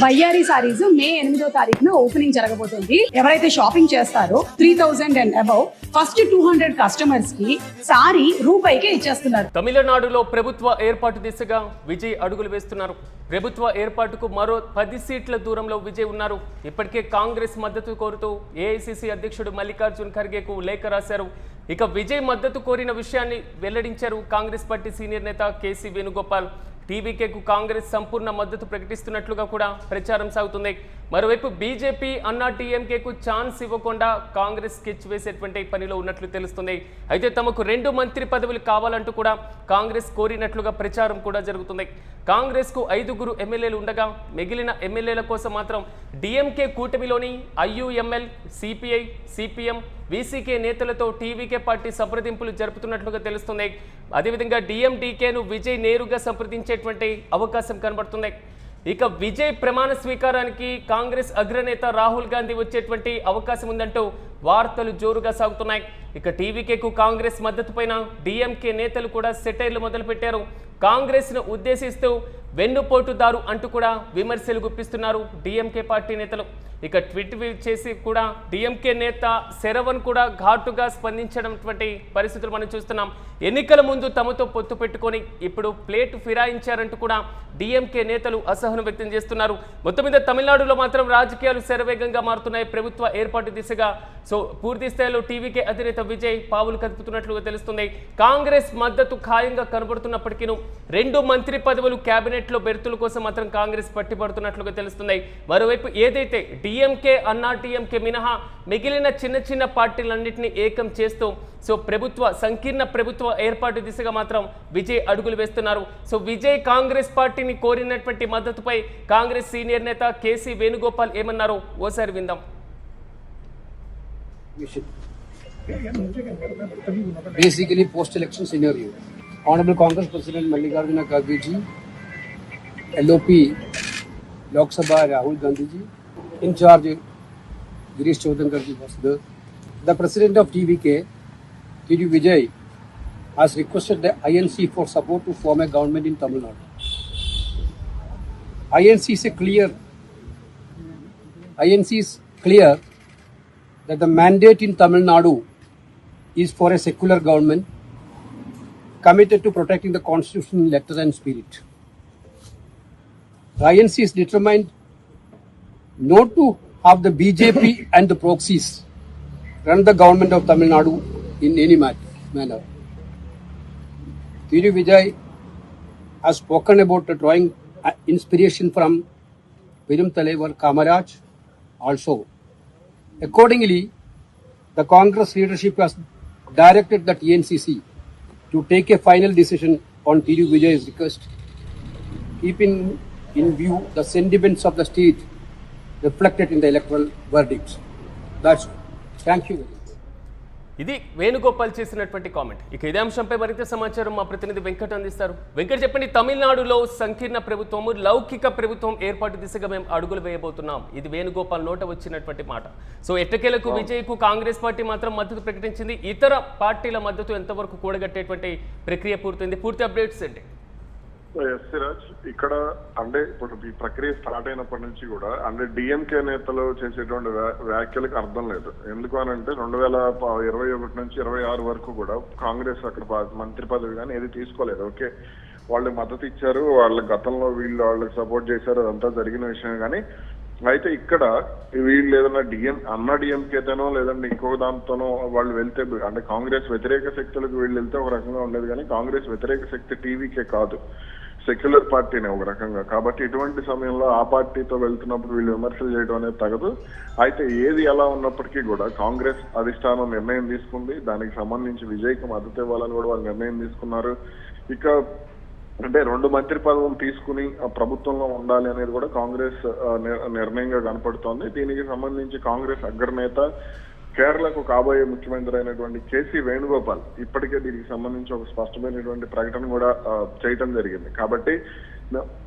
వయ్యారి సారీస్ మే 8వ తారీఖున ఓపెనింగ్ జరగబోతుంది. ఎవరైతే షాపింగ్ చేస్తారో 3000 అండ్ అబౌవ్ ఫస్ట్ 200 కస్టమర్స్ కి సారీ రూపాయికే ఇచ్చేస్తున్నారు. తమిళనాడులో ప్రభుత్వ ఏర్పాటు దిశగా విజయ్ అడుగులు వేస్తున్నారు. ప్రభుత్వ ఏర్పాటుకు మరో 10 సీట్ల దూరంలో విజయ్ ఉన్నారు. ఇప్పటికే కాంగ్రెస్ మద్దతు కోరుతూ ఏఐసిసి అధ్యక్షుడు మల్లికార్జున్ ఖర్గేకు లేఖ రాశారు. ఇక విజయ్ మద్దతు కోరిన విషయాన్ని వెల్లడించారు కాంగ్రెస్ పార్టీ సీనియర్ నేత కేసీ వేణుగోపాల్. టీవీకేకు కాంగ్రెస్ సంపూర్ణ మద్దతు ప్రకటిస్తున్నట్లుగా కూడా ప్రచారం సాగుతుంది. మరోవైపు బీజేపీ అన్నా టీఎంకేకు ఛాన్స్ ఇవ్వకుండా కాంగ్రెస్ స్కెచ్ వేసేటువంటి పనిలో ఉన్నట్లు తెలుస్తుంది. అయితే తమకు 2 మంత్రి పదవులు కావాలంటూ కూడా కాంగ్రెస్ కోరినట్లుగా ప్రచారం కూడా జరుగుతుంది. కాంగ్రెస్కు 5 ఎమ్మెల్యేలు ఉండగా మిగిలిన ఎమ్మెల్యేల కోసం మాత్రం డిఎంకే కూటమిలోని ఐయుఎంఎల్, సిపిఐ, సిపిఎం, వీసీకే నేతలతో టీవీకే పార్టీ సంప్రదింపులు జరుపుతున్నట్లుగా తెలుస్తుంది. అదేవిధంగా డిఎండికేను విజయ్ నేరుగా సంప్రదించేటువంటి అవకాశం కనబడుతుంది. ఇక విజయ్ ప్రమాణ స్వీకారానికి కాంగ్రెస్ అగ్రనేత రాహుల్ గాంధీ వచ్చేటువంటి అవకాశం ఉందంటూ వార్తలు జోరుగా సాగుతున్నాయి. ఇక టీవీకేకు కాంగ్రెస్ మద్దతు పైన డిఎంకే నేతలు కూడా సెటైర్లు మొదలుపెట్టారు. కాంగ్రెస్ను ఉద్దేశిస్తూ వెన్నుపోటుదారు అంటూ కూడా విమర్శలు గుప్పిస్తున్నారు డిఎంకే పార్టీ నేతలు. ఇక ట్వీట్ చేసి కూడా డిఎంకే నేత శరవణ్ కూడా ఘాటుగా స్పందించినటువంటి పరిస్థితులు మనం చూస్తున్నాం. ఎన్నికల ముందు తమతో పొత్తు పెట్టుకొని ఇప్పుడు ప్లేట్ ఫిరాయించారంటూ కూడా డిఎంకే నేతలు అసహనం వ్యక్తం చేస్తున్నారు. మొత్తం మీద తమిళనాడులో మాత్రం రాజకీయాలు శరవేగంగా మారుతున్నాయి. ప్రభుత్వ ఏర్పాటు దిశగా పూర్తి స్థాయిలో టీవీకే అధినేత విజయ్ పావులు కదుపుతున్నట్లుగా తెలుస్తుంది. కాంగ్రెస్ మద్దతు ఖాయంగా కనబడుతున్నప్పటికీ 2 మంత్రి పదవులు కేబినెట్లో బెర్తుల కోసం మాత్రం కాంగ్రెస్ పట్టిపడుతున్నట్లుగా తెలుస్తున్నాయి. మరోవైపు ఏదైతే డిఎంకే, అన్నా టీఎంకే మినహా మిగిలిన చిన్న పార్టీలన్నింటినీ ఏకం చేస్తూ సంకీర్ణ ప్రభుత్వ ఏర్పాటు దిశగా మాత్రం విజయ్ అడుగులు వేస్తున్నారు. విజయ్ కాంగ్రెస్ పార్టీని కోరినటువంటి మద్దతుపై కాంగ్రెస్ సీనియర్ నేత కేసీ వేణుగోపాల్ ఏమన్నారో ఓసారి విందాం. Basically, post-election scenario. Honorable Congress President Mallikarjun Kharge ji, LOP, Lok Sabha Rahul Gandhi ji, in charge Girish Chodhankar ji was there. The President of TVK, T.D. Vijay, has requested the INC for support to form a government in Tamil Nadu. INC is clear that the mandate in Tamil Nadu is for a secular government committed to protecting the constitution in letter and spirit. The INC is determined not to have the BJP and the proxies run the government of Tamil Nadu in any manner. T.D. Vijay has spoken about drawing inspiration from Viram Talevar Kamaraj also. Accordingly, the Congress leadership has directed the TNCC to take a final decision on T.D. Vijay's request, keeping in view the sentiments of the state reflected in the electoral verdict. That's all. Thank you very much. ఇది వేణుగోపాల్ చేసినటువంటి comment. ఇక ఇదే అంశంపై మరింత సమాచారం మా ప్రతినిధి వెంకట్ అందిస్తారు. వెంకట్ చెప్పండి, తమిళనాడులో సంకీర్ణ ప్రభుత్వము, లౌకిక ప్రభుత్వం ఏర్పాటు దిశగా మేము అడుగులు వేయబోతున్నాం. ఇది వేణుగోపాల్ నోట వచ్చినటువంటి మాట. ఎట్టకేలకు విజయ్కు కాంగ్రెస్ పార్టీ మాత్రం మద్దతు ప్రకటించింది. ఇతర పార్టీల మద్దతు ఎంతవరకు కూడగట్టేటువంటి ప్రక్రియ పూర్తయింది? పూర్తి అప్డేట్స్ ఏంటి? సిరాజ్, ఇక్కడ అంటే ఇప్పుడు ఈ ప్రక్రియ స్టార్ట్ అయినప్పటి నుంచి కూడా అంటే డిఎంకే నేతలు చేసేటువంటి వ్యాఖ్యలకు అర్థం లేదు. ఎందుకు అని అంటే 2021 నుంచి 26 వరకు కూడా కాంగ్రెస్ అక్కడ మంత్రి పదవి కానీ ఏది తీసుకోలేదు. ఓకే, వాళ్ళు మద్దతు ఇచ్చారు, వాళ్ళ గతంలో వాళ్ళకి సపోర్ట్ చేశారు, అదంతా జరిగిన విషయం. కానీ అయితే ఇక్కడ వీళ్ళు ఏదన్నా అన్నా డిఎంకేతోనో లేదంటే ఇంకో దాంతోనో వాళ్ళు వెళ్తే అంటే కాంగ్రెస్ వ్యతిరేక శక్తులకు వీళ్ళు వెళ్తే ఒక రకంగా ఉండేది. కానీ కాంగ్రెస్ వ్యతిరేక శక్తి టీవీకే కాదు, సెక్యులర్ పార్టీనే ఒక రకంగా. కాబట్టి ఇటువంటి సమయంలో ఆ పార్టీతో వెళ్తున్నప్పుడు వీళ్ళు విమర్శలు చేయడం అనేది తగదు. అయితే ఏది ఎలా ఉన్నప్పటికీ కూడా కాంగ్రెస్ అధిష్టానం నిర్ణయం తీసుకుంది. దానికి సంబంధించి విజయ్కి మద్దతు ఇవ్వాలని కూడా వాళ్ళు నిర్ణయం తీసుకున్నారు. ఇక అంటే 2 మంత్రి పదవులు తీసుకుని ప్రభుత్వంలో ఉండాలి అనేది కూడా కాంగ్రెస్ నిర్ణయంగా కనపడుతోంది. దీనికి సంబంధించి కాంగ్రెస్ అగ్రనేత, కేరళకు కాబోయే ముఖ్యమంత్రి అయినటువంటి కేసీ వేణుగోపాల్ ఇప్పటికే దీనికి సంబంధించి ఒక స్పష్టమైనటువంటి ప్రకటన కూడా చేయటం జరిగింది. కాబట్టి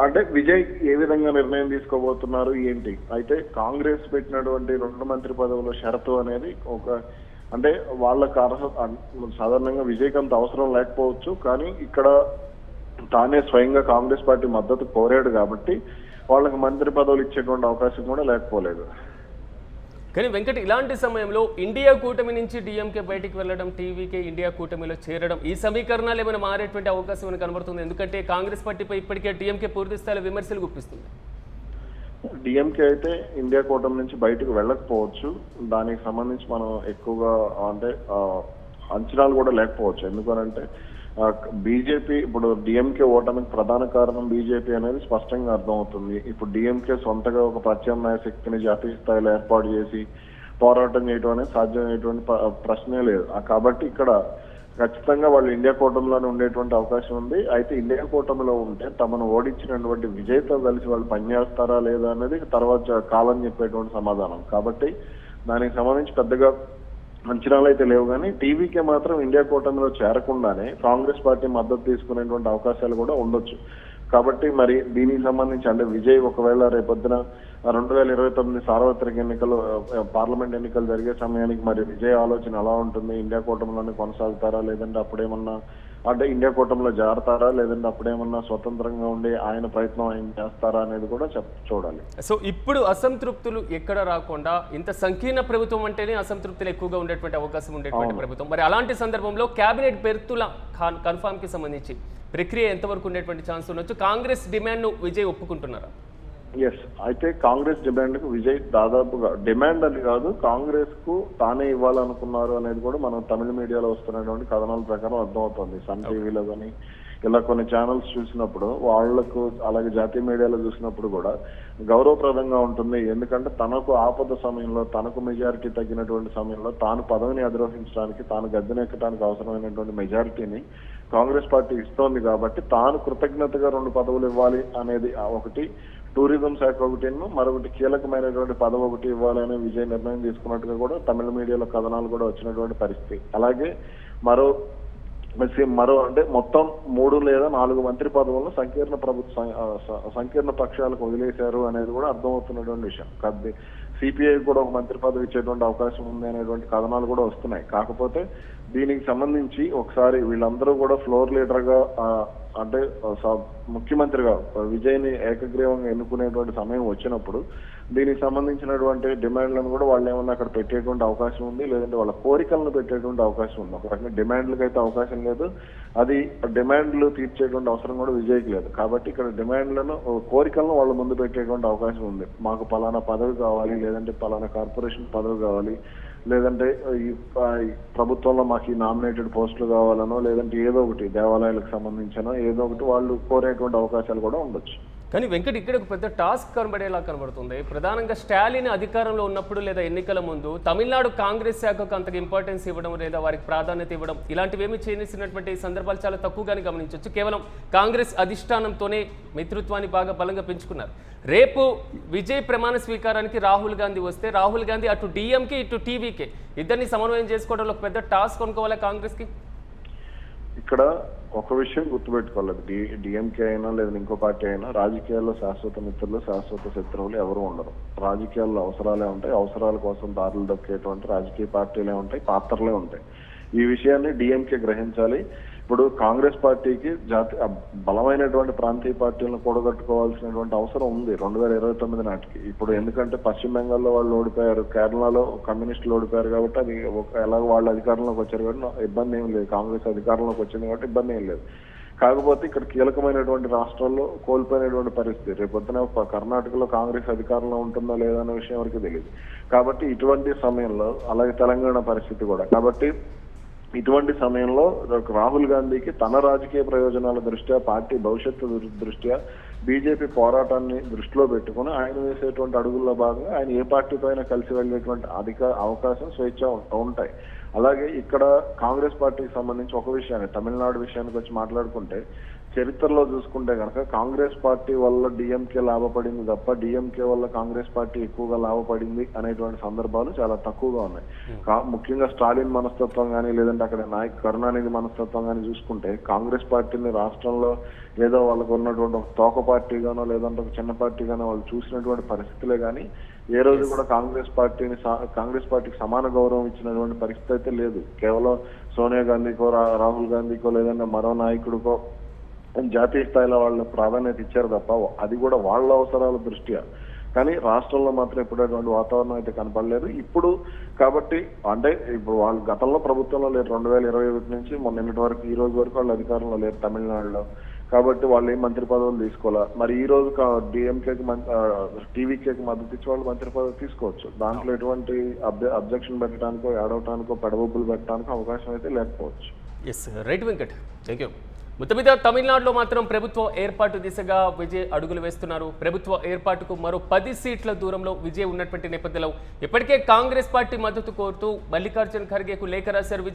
అంటే విజయ్ ఏ విధంగా నిర్ణయం తీసుకోబోతున్నారు ఏంటి? అయితే కాంగ్రెస్ పెట్టినటువంటి 2 మంత్రి పదవుల షరతు అనేది ఒక అంటే వాళ్ళకి సాధారణంగా విజయ్కి అంత అవసరం లేకపోవచ్చు. కానీ ఇక్కడ తానే స్వయంగా కాంగ్రెస్ పార్టీ మద్దతు కోరాడు కాబట్టి వాళ్ళకి మంత్రి పదవులు ఇచ్చేటువంటి అవకాశం కూడా లేకపోలేదు. కానీ వెంకట్, ఇలాంటి సమయంలో ఇండియా కూటమి నుంచి డిఎంకే బయటికి వెళ్ళడం, టీవీకే ఇండియా కూటమిలో చేరడం, ఈ సమీకరణాలు ఏమైనా మారేటువంటి అవకాశం ఏమైనా కనబడుతుంది? ఎందుకంటే కాంగ్రెస్ పార్టీపై ఇప్పటికే డిఎంకే పూర్తి స్థాయిలో విమర్శలు గుప్పిస్తుంది. డిఎంకే అయితే ఇండియా కూటమి నుంచి బయటకు వెళ్ళకపోవచ్చు. దానికి సంబంధించి మనం ఎక్కువగా అంటే అంచనాలు కూడా లేకపోవచ్చు. ఎందుకనంటే బీజేపీ ఇప్పుడు డిఎంకే ఓటమికి ప్రధాన కారణం బీజేపీ అనేది స్పష్టంగా అర్థమవుతుంది. ఇప్పుడు డిఎంకే సొంతగా ఒక ప్రత్యామ్నాయ శక్తిని జాతీయ స్థాయిలో ఏర్పాటు చేసి పోరాటం చేయడం అనేది సాధ్యమైనటువంటి ప్రశ్నే లేదు. కాబట్టి ఇక్కడ ఖచ్చితంగా వాళ్ళు ఇండియా కూటమిలోనే ఉండేటువంటి అవకాశం ఉంది. అయితే ఇండియా కూటమిలో ఉంటే తమను ఓడించినటువంటి విజయ్తో కలిసి వాళ్ళు పనిచేస్తారా లేదా అనేది తర్వాత కాలం చెప్పేటువంటి సమాధానం. కాబట్టి దానికి సంబంధించి పెద్దగా అంచనాలు అయితే లేవు. కానీ టీవీకే మాత్రం ఇండియా కూటమిలో చేరకుండానే కాంగ్రెస్ పార్టీ మద్దతు తీసుకునేటువంటి అవకాశాలు కూడా ఉండొచ్చు. కాబట్టి మరి దీనికి సంబంధించి అంటే విజయ్ ఒకవేళ రేపొద్దున 2029 సార్వత్రిక ఎన్నికలు పార్లమెంట్ ఎన్నికలు జరిగే సమయానికి మరి విజయ్ ఆలోచన ఎలా ఉంటుంది? ఇండియా కూటమిలోనే కొనసాగుతారా, లేదంటే అప్పుడేమన్నా అంటే ఇండియా కూటమిలో జారుతారా, లేదంటే అప్పుడేమన్నా స్వతంత్రంగా ఉండి ఆయన ప్రయత్నం ఆయన చేస్తారా అనేది కూడా చూడాలి. సో ఇప్పుడు అసంతృప్తులు ఎక్కడ రాకుండా, ఇంత సంకీర్ణ ప్రభుత్వం అంటేనే అసంతృప్తులు ఎక్కువగా ఉండేటువంటి అవకాశం ఉండేటువంటి ప్రభుత్వం, మరి అలాంటి సందర్భంలో కేబినెట్ బెర్తుల కన్ఫామ్ కి సంబంధించి ప్రక్రియ ఎంతవరకు ఉండేటువంటి ఛాన్స్ ఉండొచ్చు? కాంగ్రెస్ డిమాండ్ ను విజయ్ ఒప్పుకుంటున్నారా? ఎస్, అయితే కాంగ్రెస్ డిమాండ్ కు విజయ్ దాదాపుగా డిమాండ్ అని కాదు, కాంగ్రెస్ కు తానే ఇవ్వాలనుకున్నారు అనేది కూడా మనం తమిళ మీడియాలో వస్తున్నటువంటి కథనాల ప్రకారం అర్థమవుతుంది. సన్ టీవీలో కానీ ఇలా కొన్ని ఛానల్స్ చూసినప్పుడు వాళ్లకు, అలాగే జాతీయ మీడియాలో చూసినప్పుడు కూడా గౌరవప్రదంగా ఉంటుంది. ఎందుకంటే తనకు ఆపద సమయంలో, తనకు మెజారిటీ తగ్గినటువంటి సమయంలో తాను పదవిని అధిరోహించడానికి, తాను గద్దెనెక్కడానికి అవసరమైనటువంటి మెజారిటీని కాంగ్రెస్ పార్టీ ఇస్తోంది. కాబట్టి తాను కృతజ్ఞతగా 2 పదవులు ఇవ్వాలి అనేది ఒకటి, టూరిజం శాఖ ఒకటి, మరొకటి కీలకమైనటువంటి పదవి ఒకటి ఇవ్వాలనే విజయ్ నిర్ణయం తీసుకున్నట్టుగా కూడా తమిళ మీడియాలో కథనాలు కూడా వచ్చినటువంటి పరిస్థితి. అలాగే మరో అంటే మొత్తం 3 లేదా 4 మంత్రి పదవులను సంకీర్ణ పక్షాలకు వదిలేశారు అనేది కూడా అర్థమవుతున్నటువంటి విషయం. సిపిఐ కూడా ఒక మంత్రి పదవి ఇచ్చేటువంటి అవకాశం ఉంది అనేటువంటి కథనాలు కూడా వస్తున్నాయి. కాకపోతే దీనికి సంబంధించి ఒకసారి వీళ్ళందరూ కూడా ఫ్లోర్ లీడర్ గా అంటే ముఖ్యమంత్రిగా విజయ్ని ఏకగ్రీవంగా ఎన్నుకునేటువంటి సమయం వచ్చినప్పుడు దీనికి సంబంధించినటువంటి డిమాండ్లను కూడా వాళ్ళు ఏమన్నా అక్కడ పెట్టేటువంటి అవకాశం ఉంది, లేదంటే వాళ్ళ కోరికలను పెట్టేటువంటి అవకాశం ఉంది. ఒక రకంగా డిమాండ్లకు అయితే అవకాశం లేదు, అది డిమాండ్లు తీర్చేటువంటి అవసరం కూడా విజయ్కి లేదు. కాబట్టి ఇక్కడ డిమాండ్లను, కోరికలను వాళ్ళ ముందు పెట్టేటువంటి అవకాశం ఉంది. మాకు పలానా పదవి కావాలి, లేదంటే పలానా కార్పొరేషన్ పదవి కావాలి, లేదంటే ఈ ప్రభుత్వంలో మాకు ఈ నామినేటెడ్ పోస్టులు కావాలనో, లేదంటే ఏదో ఒకటి దేవాలయాలకు సంబంధించినో ఏదో ఒకటి వాళ్ళు కోరేటువంటి అవకాశాలు కూడా ఉండొచ్చు. కానీ వెంకట్, ఇక్కడ ఒక పెద్ద టాస్క్ కనబడేలా కనబడుతుంది. ప్రధానంగా స్టాలిన్ అధికారంలో ఉన్నప్పుడు లేదా ఎన్నికల ముందు తమిళనాడు కాంగ్రెస్ శాఖకు అంతగా ఇంపార్టెన్స్ ఇవ్వడం లేదా వారికి ప్రాధాన్యత ఇవ్వడం ఇలాంటివేమీ చేసినటువంటి సందర్భాలు చాలా తక్కువగానే గమనించవచ్చు. కేవలం కాంగ్రెస్ అధిష్టానంతోనే మిత్రత్వాన్ని బాగా బలంగా పెంచుకున్నారు. రేపు విజయ్ ప్రమాణ స్వీకారానికి రాహుల్ గాంధీ వస్తే, రాహుల్ గాంధీ అటు డిఎంకే ఇటు టీవీకే ఇద్దరిని సమన్వయం చేసుకోవడంలో ఒక పెద్ద టాస్క్ అనుకోవాలా కాంగ్రెస్కి? ఇక్కడ ఒక విషయం గుర్తుపెట్టుకోవాలి, డిఎంకే అయినా లేదా ఇంకో పార్టీ అయినా రాజకీయాల్లో శాశ్వత మిత్రులు, శాశ్వత శత్రువులు ఎవరు ఉండరు. రాజకీయాల్లో అవసరాలే ఉంటాయి, అవసరాల కోసం దారులు దొక్కేటువంటి రాజకీయ పార్టీలే ఉంటాయి, పాత్రలే ఉంటాయి. ఈ విషయాన్ని డిఎంకే గ్రహించాలి. ఇప్పుడు కాంగ్రెస్ పార్టీకి బలమైనటువంటి ప్రాంతీయ పార్టీలను కూడగట్టుకోవాల్సినటువంటి అవసరం ఉంది 2029 నాటికి. ఇప్పుడు ఎందుకంటే పశ్చిమ బెంగాల్లో వాళ్ళు ఓడిపోయారు, కేరళలో కమ్యూనిస్టులు ఓడిపోయారు, కాబట్టి అది ఎలాగో వాళ్ళు అధికారంలోకి వచ్చారు కాబట్టి ఇబ్బంది ఏం లేదు. కాంగ్రెస్ అధికారంలోకి వచ్చింది కాబట్టి ఇబ్బంది ఏం లేదు. కాకపోతే ఇక్కడ కీలకమైనటువంటి రాష్ట్రాల్లో కోల్పోయినటువంటి పరిస్థితి. రేపొద్దున కర్ణాటకలో కాంగ్రెస్ అధికారంలో ఉంటుందా లేదా అనే విషయం వరకు తెలియదు. కాబట్టి ఇటువంటి సమయంలో, అలాగే తెలంగాణ పరిస్థితి కూడా, కాబట్టి ఇటువంటి సమయంలో రాహుల్ గాంధీకి తన రాజకీయ ప్రయోజనాల దృష్ట్యా, పార్టీ భవిష్యత్తు దృష్ట్యా, బీజేపీ పోరాటాన్ని దృష్టిలో పెట్టుకుని ఆయన వేసేటువంటి అడుగుల్లో భాగంగా ఆయన ఏ పార్టీతో అయినా కలిసి వెళ్ళేటువంటి అవకాశం, స్వేచ్ఛ ఉంటాయి. అలాగే ఇక్కడ కాంగ్రెస్ పార్టీకి సంబంధించి ఒక విషయాన్ని, తమిళనాడు విషయానికి వచ్చి మాట్లాడుకుంటే, చరిత్రలో చూసుకుంటే కనుక కాంగ్రెస్ పార్టీ వల్ల డిఎంకే లాభపడింది తప్ప డిఎంకే వల్ల కాంగ్రెస్ పార్టీ ఎక్కువగా లాభపడింది అనేటువంటి సందర్భాలు చాలా తక్కువగా ఉన్నాయి. ముఖ్యంగా స్టాలిన్ మనస్తత్వం కానీ, లేదంటే అక్కడ నాయక్ కరుణానిధి మనస్తత్వం కానీ చూసుకుంటే కాంగ్రెస్ పార్టీని రాష్ట్రంలో ఏదో వాళ్ళకు ఉన్నటువంటి ఒక తోక పార్టీగానో లేదంటే ఒక చిన్న పార్టీగానో వాళ్ళు చూసినటువంటి పరిస్థితులే కానీ ఏ రోజు కూడా కాంగ్రెస్ పార్టీకి సమాన గౌరవం ఇచ్చినటువంటి పరిస్థితి అయితే లేదు. కేవలం సోనియా గాంధీకో, రాహుల్ గాంధీకో, లేదంటే మరో నాయకుడికో జాతీయ స్థాయిలో వాళ్ళు ప్రాధాన్యత ఇచ్చారు తప్ప అది కూడా వాళ్ళ అవసరాల దృష్ట్యా. కానీ రాష్ట్రంలో మాత్రం ఇప్పుడు అటువంటి వాతావరణం అయితే కనపడలేదు. ఇప్పుడు కాబట్టి అంటే ఇప్పుడు వాళ్ళు గతంలో ప్రభుత్వంలో లేరు, 2021 నుంచి మొన్నటి వరకు ఈ రోజు వరకు వాళ్ళు అధికారంలో లేరు తమిళనాడులో. కాబట్టి వాళ్ళు ఏం మంత్రి పదవులు తీసుకోవాలా. మరి ఈ రోజు డిఎంకేకి టీవీకేకి మద్దతు ఇచ్చి వాళ్ళు మంత్రి పదవి తీసుకోవచ్చు. దాంట్లో ఎటువంటి అబ్జెక్షన్ పెట్టడానికో ఏడవటానికో పెడబొబ్బులు పెట్టడానికో అవకాశం అయితే లేకపోవచ్చు. Yes right Venkat, thank you. మొత్తం మీద తమిళనాడులో మాత్రం ప్రభుత్వ ఏర్పాటు దిశగా విజయ్ అడుగులు వేస్తున్నారు. ప్రభుత్వ ఏర్పాటుకు మరో 10 సీట్ల దూరంలో విజయ్ ఉన్నటువంటి నేపథ్యంలో ఇప్పటికే కాంగ్రెస్ పార్టీ మద్దతు కోరుతూ మల్లికార్జున్ ఖర్గేకు లేఖ రాశారు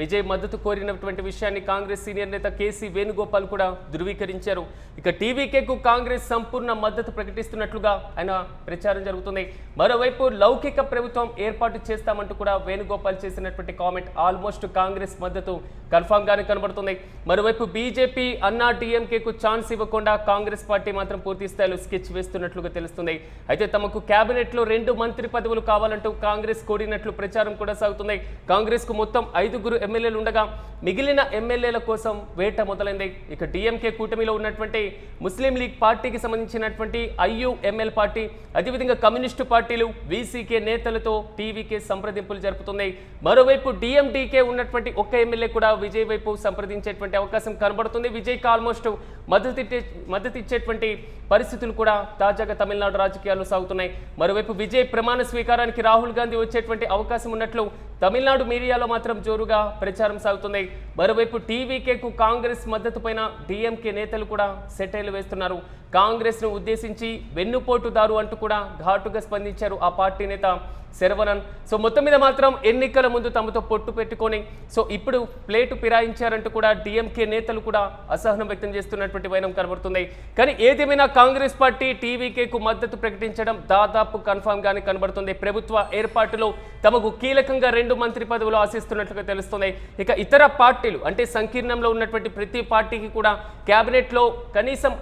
విజయ్ మద్దతు కోరినటువంటి విషయాన్ని కాంగ్రెస్ సీనియర్ నేత కేసీ వేణుగోపాల్ కూడా ధృవీకరించారు. ఇక టీవీకేకు కాంగ్రెస్ సంపూర్ణ మద్దతు ప్రకటిస్తున్నట్లుగా ఆయన ప్రచారం జరుగుతుంది. మరోవైపు లౌకిక ప్రభుత్వం ఏర్పాటు చేస్తామంటూ కూడా వేణుగోపాల్ చేసినటువంటి కామెంట్ ఆల్మోస్ట్ కాంగ్రెస్ మద్దతు కన్ఫామ్ గానే కనబడుతుంది. మరోవైపు బీజేపీ అన్నా డిఎంకేకు ఛాన్స్ ఇవ్వకుండా కాంగ్రెస్ పార్టీ మాత్రం పూర్తి స్థాయిలో స్కెచ్ వేస్తున్నట్లుగా తెలుస్తుంది. అయితే తమకు కేబినెట్ లో 2 మంత్రి పదవులు కావాలంటూ కాంగ్రెస్ కోరినట్లు ప్రచారం కూడా సాగుతుంది. కాంగ్రెస్ కు మొత్తం 5 ఎమ్మెల్యేలు ఉండగా మిగిలిన ఎమ్మెల్యేల కోసం వేట మొదలైంది. ఇక డిఎంకే కూటమిలో ఉన్నటువంటి ముస్లిం లీగ్ పార్టీకి సంబంధించినటువంటి ఐయుఎంఎల్ పార్టీ, అదేవిధంగా కమ్యూనిస్టు పార్టీలు, వీసీకే నేతలతో టీవీకే సంప్రదింపులు జరుపుతున్నాయి. మరోవైపు డిఎండికే ఉన్నటువంటి ఒక్క ఎమ్మెల్యే కూడా విజయ్ వైపు సంప్రదించేటువంటి అవకాశం కనబడుతుంది. విజయ్కి ఆల్మోస్ట్ మద్దతు ఇచ్చేటువంటి పరిస్థితులు కూడా తాజాగా తమిళనాడు రాజకీయాల్లో సాగుతున్నాయి. మరోవైపు విజయ్ ప్రమాణ స్వీకారానికి రాహుల్ గాంధీ వచ్చేటువంటి అవకాశం ఉన్నట్లు తమిళనాడు మీడియాలో మాత్రం జోరుగా ప్రచారం సాగుతుంది. మరోవైపు టీవీకేకు కాంగ్రెస్ మద్దతు పైన డిఎంకే నేతలు కూడా సెటైలు వేస్తున్నారు. కాంగ్రెస్ ను ఉద్దేశించి వెన్నుపోటుదారు అంటూ కూడా ఘాటుగా స్పందించారు ఆ పార్టీ నేత శరవణన్. సో మొత్తం మీద మాత్రం ఎన్నికల ముందు తమతో పొట్టు పెట్టుకొని ఇప్పుడు ప్లేటు ఫిరాయించారంటూ కూడా డిఎంకే నేతలు కూడా అసహనం వ్యక్తం చేస్తున్నటువంటి వైనం కనబడుతుంది. కానీ ఏదేమైనా కాంగ్రెస్ పార్టీ టీవీకేకు మద్దతు ప్రకటించడం దాదాపు కన్ఫామ్ గానే కనబడుతుంది. ప్రభుత్వ ఏర్పాటులో తమకు కీలకంగా 2 మంత్రి పదవులు ఆశిస్తున్నట్లుగా తెలుస్తుంది. ఇక ఇతర పార్టీలు అంటే సంకీర్ణంలో ఉన్నటువంటి ప్రతి పార్టీకి కూడా కేబినెట్ లో కనీసం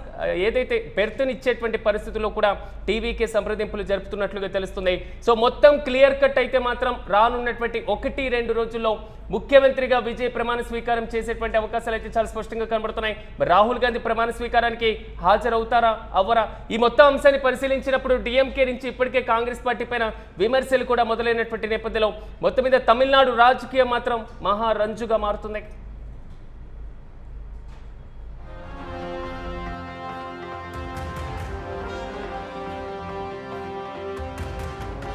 ఏదైతే బెర్త్నిచ్చేటువంటి పరిస్థితుల్లో కూడా టీవీకే సంప్రదింపులు జరుపుతున్నట్లుగా తెలుస్తుంది. సో మొత్తం క్లియర్ కట్ అయితే మాత్రం రానున్నటువంటి 1-2 రోజుల్లో ముఖ్యమంత్రిగా విజయ్ ప్రమాణ స్వీకారం చేసేటువంటి అవకాశాలు అయితే చాలా స్పష్టంగా కనబడుతున్నాయి. రాహుల్ గాంధీ ప్రమాణ స్వీకారానికి హాజరవుతారా అవ్వరా, ఈ మొత్తం అంశాన్ని పరిశీలించినప్పుడు డిఎంకే నుంచి ఇప్పటికే కాంగ్రెస్ పార్టీ పైన విమర్శలు కూడా మొదలైనటువంటి నేపథ్యంలో మొత్తం మీద తమిళనాడు రాజకీయం మాత్రం మహారంజుగా మారుతుంది.